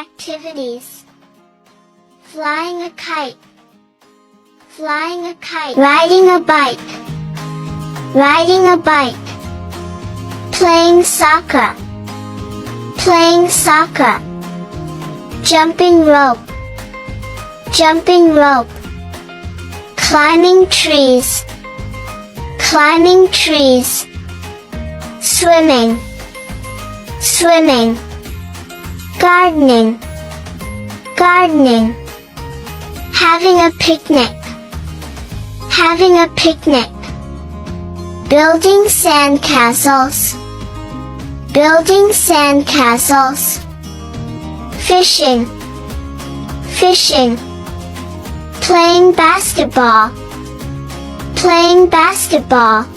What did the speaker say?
activities. Flying a kite. Flying a kite. Riding a bike. Riding a bike. Playing soccer. Playing soccer. Jumping rope. Jumping rope. Climbing trees. Climbing trees. Swimming. Swimming. Gardening. Gardening. Having a picnic. Having a picnic. Building sandcastles. Building sandcastles. Fishing. Fishing. Playing basketball. Playing basketball.